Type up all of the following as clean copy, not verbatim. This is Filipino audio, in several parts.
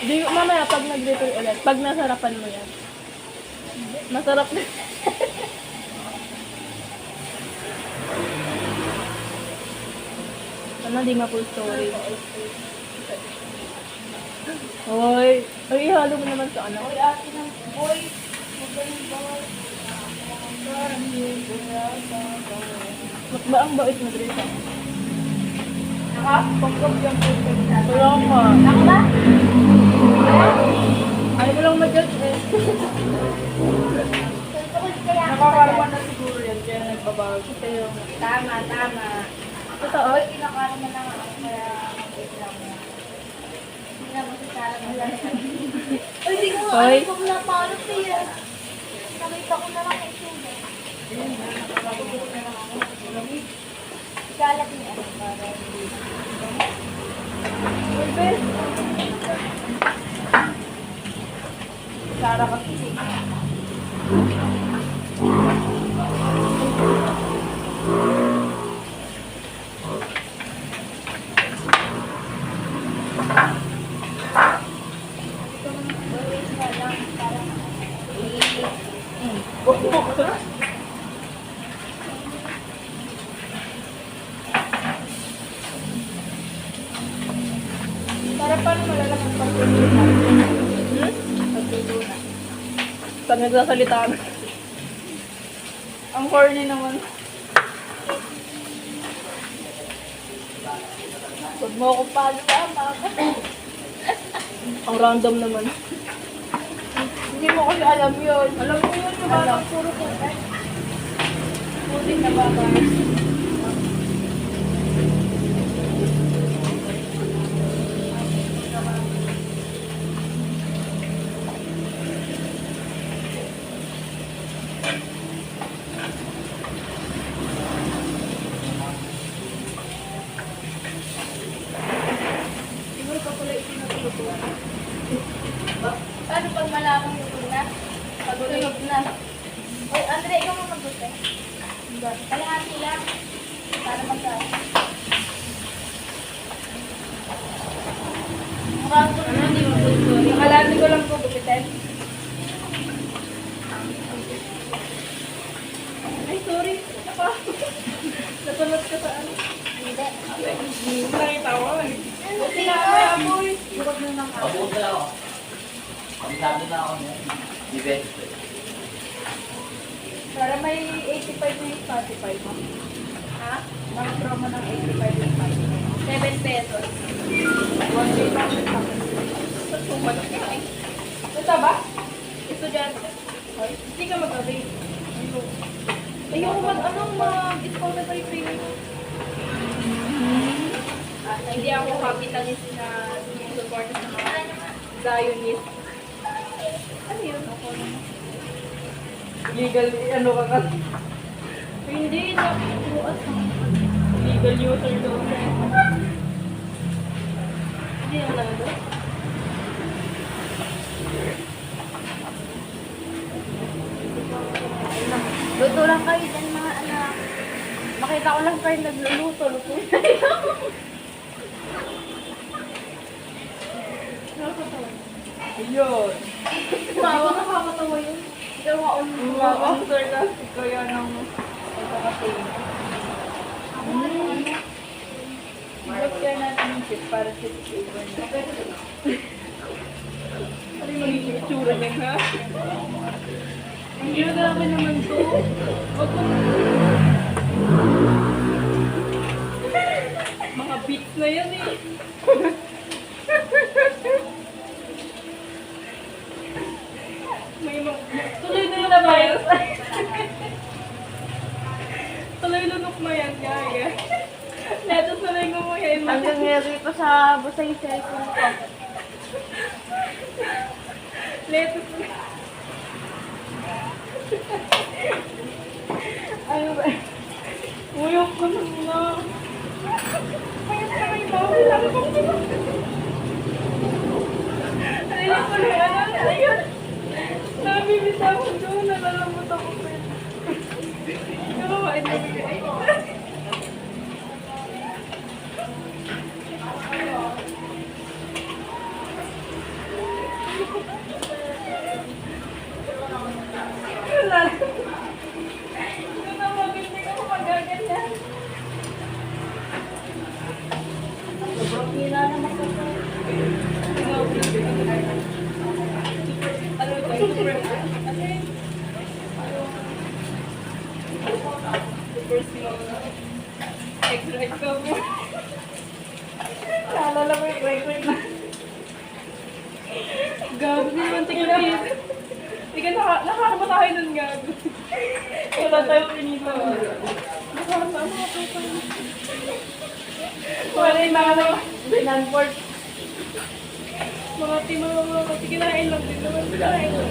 Di, mamaya pag nag-refill ulit, pag nasarapan mo yan. Masarap na. Ano, di ma-full story. Hoy, ay, ihalo mo naman sa ano. Uy, ate ng boy. Magaling ba? Ba ang bait mo, Drita? Nakapagpag yung puso na. Wala ka. Ako ba? Ayaw mo lang mag-judge eh. Tutukod kaya ako. Nakakarama na siguro yan, kaya nagbabago. Ito yung... Tama, tama. Totoo? Uy, kinakarama lang ako kaya mag-wait lang mo. Hindi na masasara mo lang. Uy, di ko Hoy. alam kung napalot siya. Nakita ko na lang yung suga. Ikalat niya ako para Uy, Bes. Sara kasi. Para paano malalaman pagtutulungan? Pagtutulungan. Pag nagsasalita ka. Ang corny naman. Huwag mo akong pagkama. Ang random naman. Hindi mo kasi alam yun. Alam mo yun, yung Alam. parang puro ko. Puting na baba. Siguro pa pala itinutulutuan. Paano pag malaman mo na? Pag-tunog na. Oy, Andre, ikaw mo mag-gusto. Kalahati lang. Para mag-gusto. Mukhang ko na hindi mo gusto. Yung kalahati ko lang po gupitin. Ay, sorry. Naka. Natunod ka sa ano. Hindi. Nakita ko eh. Buti na ako, boy. Bukod mo ng ako. Pabuot na ako. Kabisado na ako niya. Event. Para may 85 na yung Spotify mo. Ha? Mga promo ng 85 yung Spotify. 7 pesos. 1 day lang yung Sa sumalak ka eh. Ito ba? Estudyante. Hindi ka mag-avail. Ayoko mag-Spotify premium. Hindi ako capitalist na support sa mga Zionist. Ano yun? Ako naman. Legal, ano ka ka? Hindi, bukas na. Legal user daw. Hindi naman lang doon. Luto lang kayo dyan mga anak. Makita ko lang kayo nagluluto. Luto na Ayun. Mawa nakakatawa yun. Ikaw nga Ang sarcastic ko yan ang pagkakating. Ibig kaya natin yung chip para chip flavor na. Ano yung magiging itsura niya ha? Ang ginagawa naman to. Wag mo. Mga beats na yan eh. May mga... Tuloy na yung ba yan? Tuloy lunok mo yan, kaya. Netos na lang mo yan. Hanggang ngayon pa sa busay cellphone ko. Netos na. Ano ba? Uyok ko na muna. Ayos na kayo ba? Ano ba? Ayun ko na yan. Ayun. Nabibita ko doon. Nalalamot ako pa yun. Nakakain na bigay. Hila naman ko po. Ano ito? Super. Kasi, super small. Extra cover. Naalala mo yung break na. Gago, hindi naman tingnan dito. Hindi ka nakakaba tayo nun, gago. Wala tayo pinito. Nakakaba tayo. Wala yung mga Binanport. mga kinain lang din naman. Kinain lang.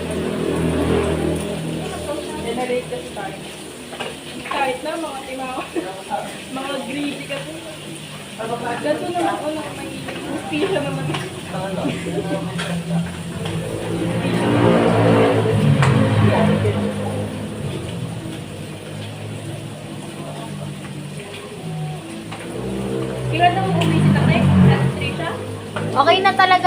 Generate kasi tayo. Kahit na, mga timaw. Mga greedy kasi. Ganito naman ako lang nagiging. Hustisya naman. Kailan na mo umisit ako eh? At Trisha? Okay na talaga